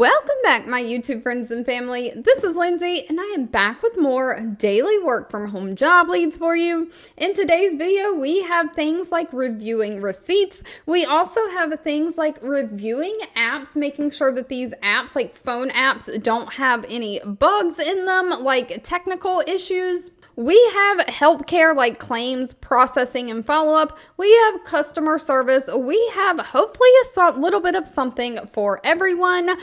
Welcome back, my YouTube friends and family. This is Lindsay, and I am back with more daily work from home job leads for you. In today's video, we have things like reviewing receipts. We also have things like reviewing apps, making sure that these apps, like phone apps, don't have any bugs in them, like technical issues. We have healthcare like claims processing and follow-up. We have customer service. We have hopefully a little bit of something for everyone.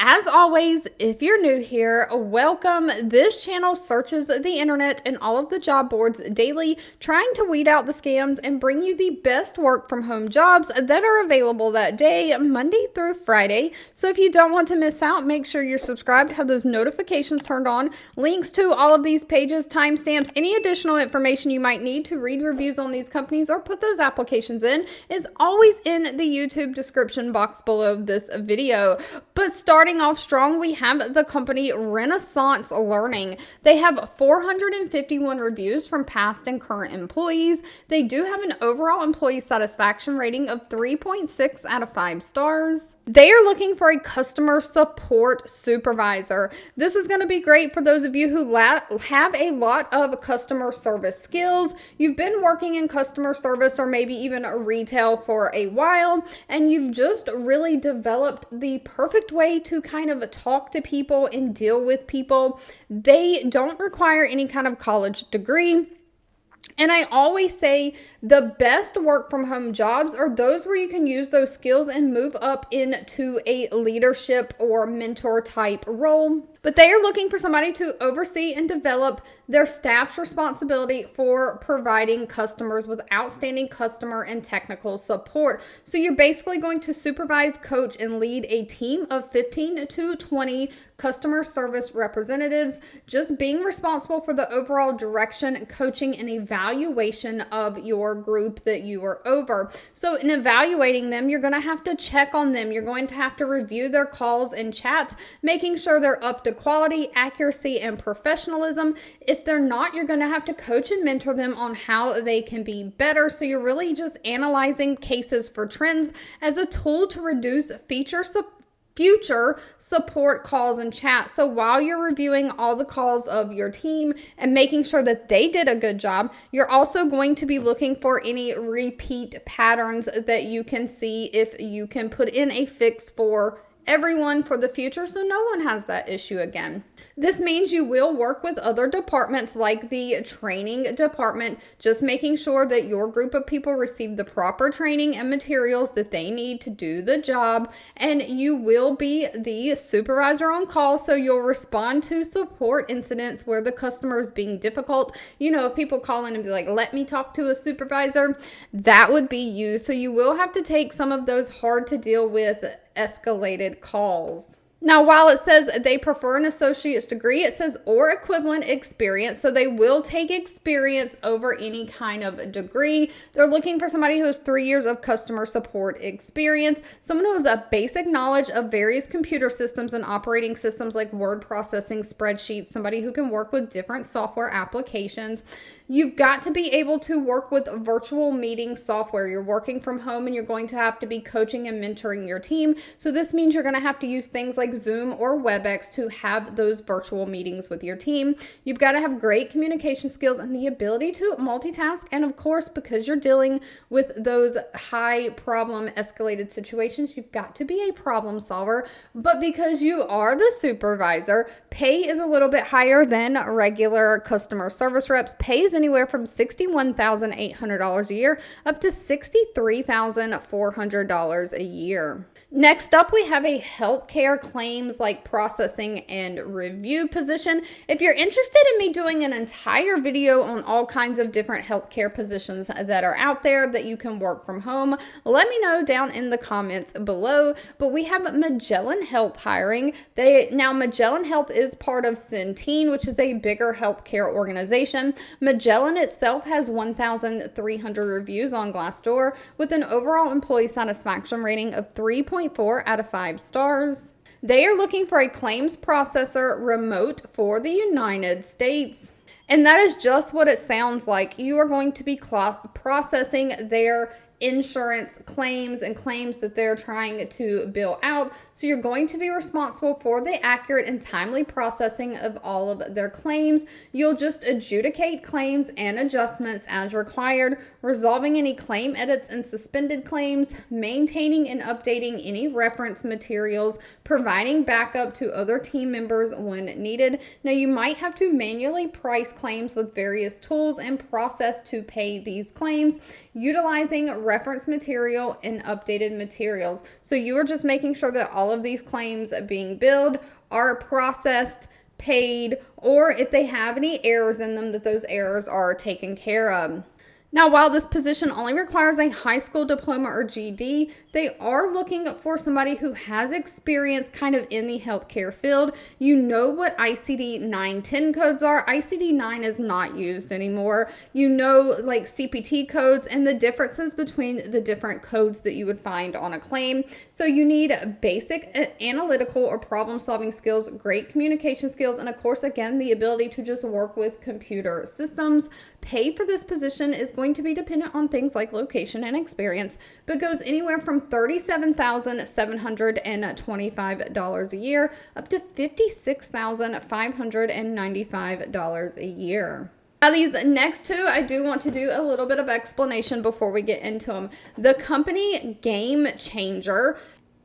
As always, if you're new here, welcome. This channel searches the internet and all of the job boards daily, trying to weed out the scams and bring you the best work from home jobs that are available that day, Monday through Friday. So if you don't want to miss out, make sure you're subscribed, have those notifications turned on. Links to all of these pages, timestamps, any additional information you might need to read reviews on these companies or put those applications in is always in the YouTube description box below this video. But starting off strong, we have the company Renaissance Learning. They have 451 reviews from past and current employees. They do have an overall employee satisfaction rating of 3.6 out of 5 stars. They are looking for a customer support supervisor. This is going to be great for those of you who have a lot of customer service skills. You've been working in customer service or maybe even retail for a while, and you've just really developed the perfect way to kind of talk to people and deal with people. They don't require any kind of college degree. And I always say the best work from home jobs are those where you can use those skills and move up into a leadership or mentor type role. But they are looking for somebody to oversee and develop their staff's responsibility for providing customers with outstanding customer and technical support. So you're basically going to supervise, coach, and lead a team of 15 to 20 customer service representatives, just being responsible for the overall direction, coaching, and evaluation of your group that you are over. So in evaluating them, you're going to have to check on them. You're going to have to review their calls and chats, making sure they're up to quality, accuracy, and professionalism. If they're not, you're going to have to coach and mentor them on how they can be better. So you're really just analyzing cases for trends as a tool to reduce future support calls and chats. So while you're reviewing all the calls of your team and making sure that they did a good job, you're also going to be looking for any repeat patterns that you can see if you can put in a fix for everyone for the future so no one has that issue again. This means you will work with other departments like the training department, just making sure that your group of people receive the proper training and materials that they need to do the job. And you will be the supervisor on call, so you'll respond to support incidents where the customer is being difficult. You know, if people call in and be like, let me talk to a supervisor, that would be you. So you will have to take some of those hard to deal with escalated calls. Now, while it says they prefer an associate's degree, it says or equivalent experience. So they will take experience over any kind of degree. They're looking for somebody who has 3 years of customer support experience, someone who has a basic knowledge of various computer systems and operating systems like word processing, spreadsheets, somebody who can work with different software applications. You've got to be able to work with virtual meeting software. You're working from home and you're going to have to be coaching and mentoring your team. So this means you're going to have to use things like Zoom or WebEx to have those virtual meetings with your team. You've got to have great communication skills and the ability to multitask. And of course, because you're dealing with those high problem escalated situations, you've got to be a problem solver. But because you are the supervisor, pay is a little bit higher than regular customer service reps. Pay is anywhere from $61,800 a year up to $63,400 a year. Next up, we have a healthcare claims like processing and review position. If you're interested in me doing an entire video on all kinds of different healthcare positions that are out there that you can work from home, let me know down in the comments below. But we have Magellan Health hiring. Now Magellan Health is part of Centene, which is a bigger healthcare organization. Magellan itself has 1,300 reviews on Glassdoor with an overall employee satisfaction rating of 3.4 out of 5 stars. They are looking for a claims processor remote for the United States. And that is just what it sounds like. You are going to be processing their insurance claims and claims that they're trying to bill out. So you're going to be responsible for the accurate and timely processing of all of their claims. You'll just adjudicate claims and adjustments as required, resolving any claim edits and suspended claims, maintaining and updating any reference materials, providing backup to other team members when needed. Now, you might have to manually price claims with various tools and process to pay these claims, utilizing reference material and updated materials. So you are just making sure that all of these claims being billed are processed, paid, or if they have any errors in them, that those errors are taken care of. Now, while this position only requires a high school diploma or GED, they are looking for somebody who has experience kind of in the healthcare field. You know what ICD 910 codes are. ICD 9 is not used anymore. You know, like CPT codes and the differences between the different codes that you would find on a claim. So you need basic analytical or problem-solving skills, great communication skills, and of course, again, the ability to just work with computer systems. Pay for this position is going to be dependent on things like location and experience, but goes anywhere from $37,725 a year up to $56,595 a year. Now, these next two, I do want to do a little bit of explanation before we get into them. The company Game Changer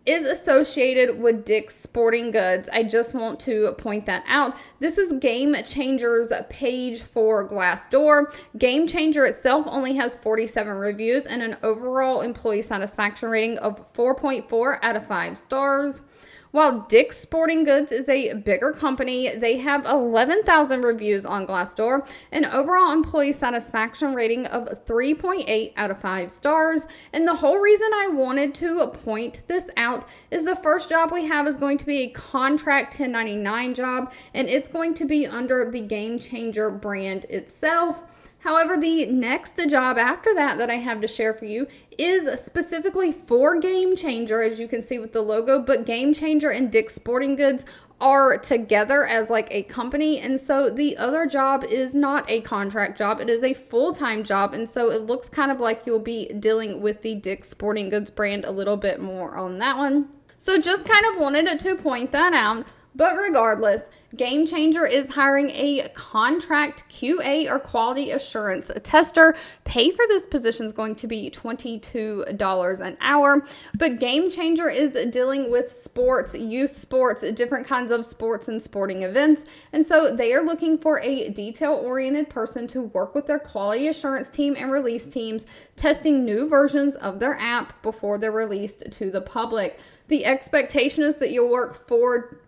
is associated with Dick's Sporting Goods. I just want to point that out. This is Game Changer's page for Glassdoor. Game Changer itself only has 47 reviews and an overall employee satisfaction rating of 4.4 out of 5 stars. While Dick's Sporting Goods is a bigger company, they have 11,000 reviews on Glassdoor, an overall employee satisfaction rating of 3.8 out of 5 stars. And the whole reason I wanted to point this out is the first job we have is going to be a contract 1099 job, and it's going to be under the Game Changer brand itself. However, the next job after that I have to share for you is specifically for Game Changer, as you can see with the logo, but Game Changer and Dick's Sporting Goods are together as like a company, and so the other job is not a contract job, it is a full-time job, and so it looks kind of like you'll be dealing with the Dick's Sporting Goods brand a little bit more on that one. So just kind of wanted to point that out. But regardless, Game Changer is hiring a contract QA or quality assurance tester. Pay for this position is going to be $22 an hour. But Game Changer is dealing with sports, youth sports, different kinds of sports and sporting events. And so they are looking for a detail-oriented person to work with their quality assurance team and release teams, testing new versions of their app before they're released to the public. The expectation is that you'll work 4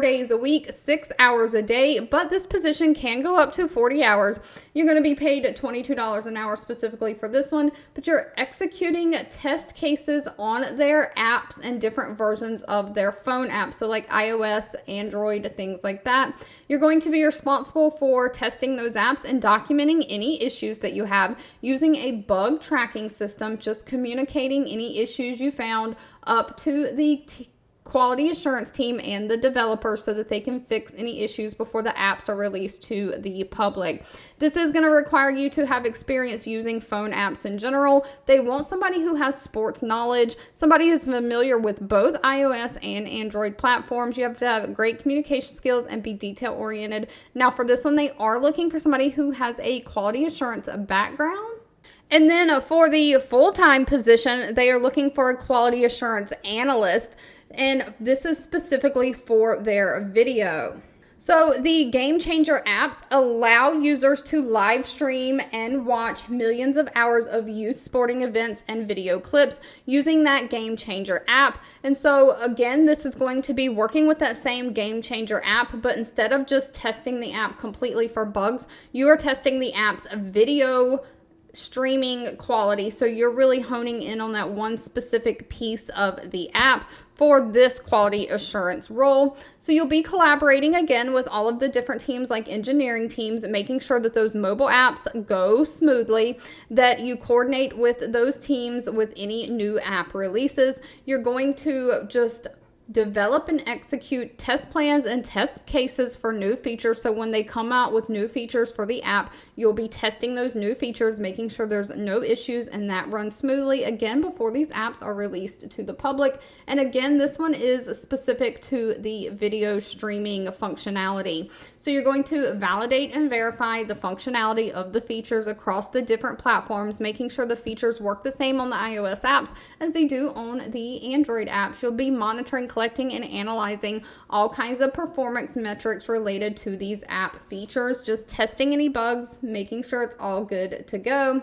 days a week, 6 hours a day, but this position can go up to 40 hours. You're going to be paid at $22 an hour specifically for this one, but you're executing test cases on their apps and different versions of their phone apps. So like iOS, Android, things like that. You're going to be responsible for testing those apps and documenting any issues that you have using a bug tracking system, just communicating any issues you found up to the quality assurance team and the developers so that they can fix any issues before the apps are released to the public. This is going to require you to have experience using phone apps in general. They want somebody who has sports knowledge, somebody who's familiar with both iOS and Android platforms. You have to have great communication skills and be detail oriented. Now for this one, they are looking for somebody who has a quality assurance background. And then for the full-time position, they are looking for a quality assurance analyst, and this is specifically for their video. So the Game Changer apps allow users to live stream and watch millions of hours of youth sporting events and video clips using that Game Changer app. And so again, this is going to be working with that same Game Changer app, but instead of just testing the app completely for bugs, you are testing the app's video streaming quality. So you're really honing in on that one specific piece of the app for this quality assurance role. So you'll be collaborating again with all of the different teams like engineering teams, making sure that those mobile apps go smoothly, that you coordinate with those teams with any new app releases. You're going to just develop and execute test plans and test cases for new features. So when they come out with new features for the app, you'll be testing those new features, making sure there's no issues and that runs smoothly, again, before these apps are released to the public. And again, this one is specific to the video streaming functionality. So you're going to validate and verify the functionality of the features across the different platforms, making sure the features work the same on the iOS apps as they do on the Android apps. You'll be monitoring, collecting, and analyzing all kinds of performance metrics related to these app features, just testing any bugs, making sure it's all good to go.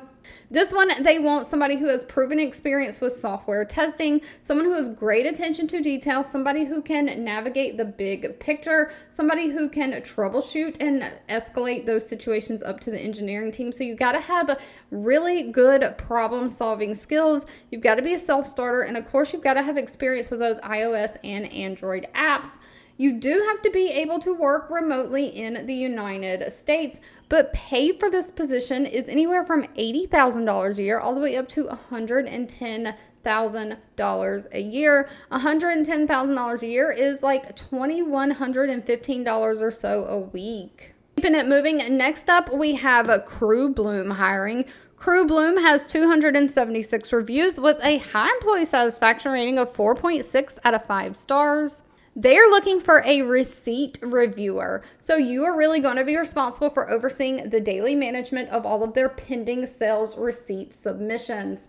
This one, they want somebody who has proven experience with software testing, someone who has great attention to detail, somebody who can navigate the big picture, somebody who can troubleshoot and escalate those situations up to the engineering team. So you got to have really good problem solving skills. You've got to be a self-starter. And of course, you've got to have experience with both iOS and Android apps. You do have to be able to work remotely in the United States, but pay for this position is anywhere from $80,000 a year all the way up to $110,000 a year. $110,000 a year is like $2,115 or so a week. Keeping it moving, next up we have a CrewBloom hiring. CrewBloom has 276 reviews with a high employee satisfaction rating of 4.6 out of 5 stars. They're looking for a receipt reviewer. So you are really going to be responsible for overseeing the daily management of all of their pending sales receipt submissions.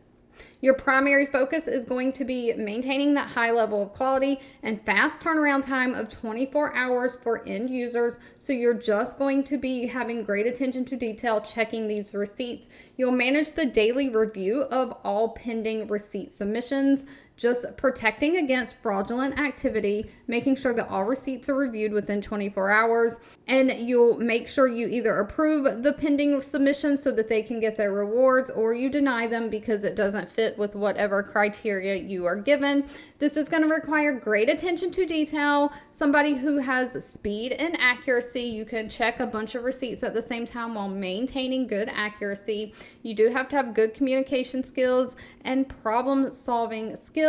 Your primary focus is going to be maintaining that high level of quality and fast turnaround time of 24 hours for end users. So you're just going to be having great attention to detail, checking these receipts. You'll manage the daily review of all pending receipt submissions, just protecting against fraudulent activity, making sure that all receipts are reviewed within 24 hours. And you'll make sure you either approve the pending submissions so that they can get their rewards, or you deny them because it doesn't fit with whatever criteria you are given. This is going to require great attention to detail, somebody who has speed and accuracy. You can check a bunch of receipts at the same time while maintaining good accuracy. You do have to have good communication skills and problem solving skills.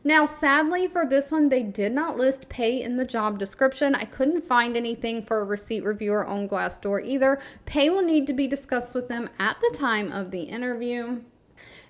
Now, sadly for this one, they did not list pay in the job description. I couldn't find anything for a receipt reviewer on Glassdoor either. Pay will need to be discussed with them at the time of the interview.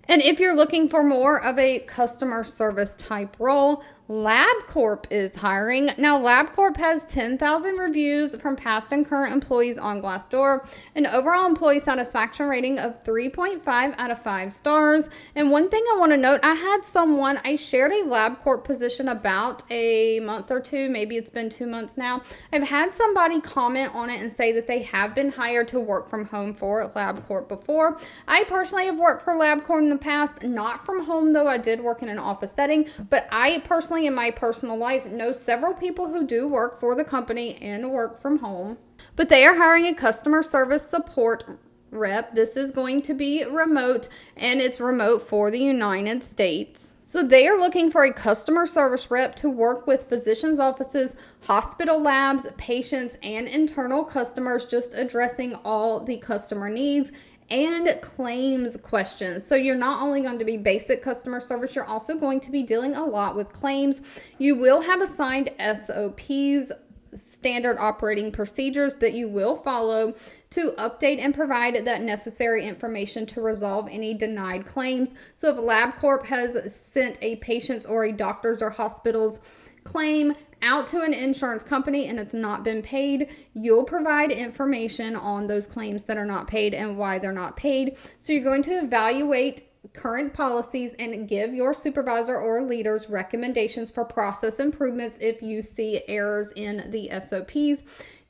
And if you're looking for more of a customer service type role, Labcorp is hiring. Now, Labcorp has 10,000 reviews from past and current employees on Glassdoor, an overall employee satisfaction rating of 3.5 out of 5 stars. And one thing I want to note, I shared a Labcorp position about a month or two, maybe it's been 2 months now. I've had somebody comment on it and say that they have been hired to work from home for Labcorp before. I personally have worked for Labcorp in the past, not from home though. I did work in an office setting, but I personally in my personal life know several people who do work for the company and work from home. But they are hiring a customer service support rep. This is going to be remote, and it's remote for the United States. So they are looking for a customer service rep to work with physicians' offices, hospital labs, patients, and internal customers, just addressing all the customer needs and claims questions. So you're not only going to be basic customer service, you're also going to be dealing a lot with claims. You will have assigned SOPs, standard operating procedures, that you will follow to update and provide that necessary information to resolve any denied claims. So if Labcorp has sent a patient's or a doctor's or hospital's claim out to an insurance company and it's not been paid, you'll provide information on those claims that are not paid and why they're not paid. So you're going to evaluate current policies and give your supervisor or leaders recommendations for process improvements if you see errors in the SOPs.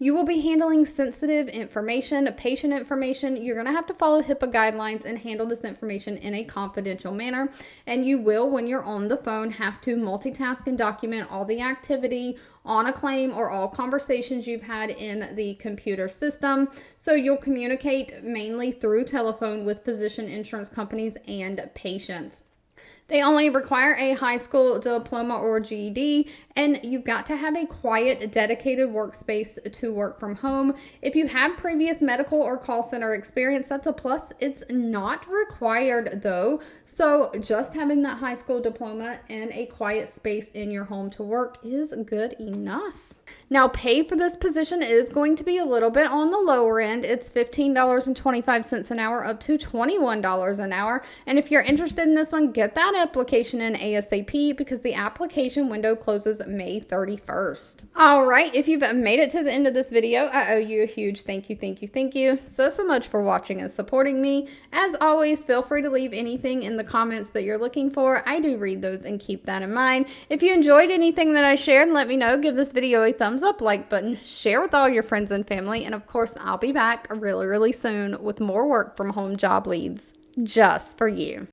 You will be handling sensitive information, patient information. You're going to have to follow HIPAA guidelines and handle this information in a confidential manner. And you will, when you're on the phone, have to multitask and document all the activity on a claim or all conversations you've had in the computer system. So you'll communicate mainly through telephone with physician insurance companies and patients. They only require a high school diploma or GED, and you've got to have a quiet, dedicated workspace to work from home. If you have previous medical or call center experience, that's a plus. It's not required though. So just having that high school diploma and a quiet space in your home to work is good enough. Now, pay for this position is going to be a little bit on the lower end. It's $15.25 an hour up to $21 an hour. And if you're interested in this one, get that application in ASAP because the application window closes May 31st. All right, if you've made it to the end of this video, I owe you a huge thank you so much for watching and supporting me. As always, feel free to leave anything in the comments that you're looking for. I do read those and keep that in mind. If you enjoyed anything that I shared, let me know. Give this video a thumbs up, like button, share with all your friends and family, and of course, I'll be back really soon with more work from home job leads just for you.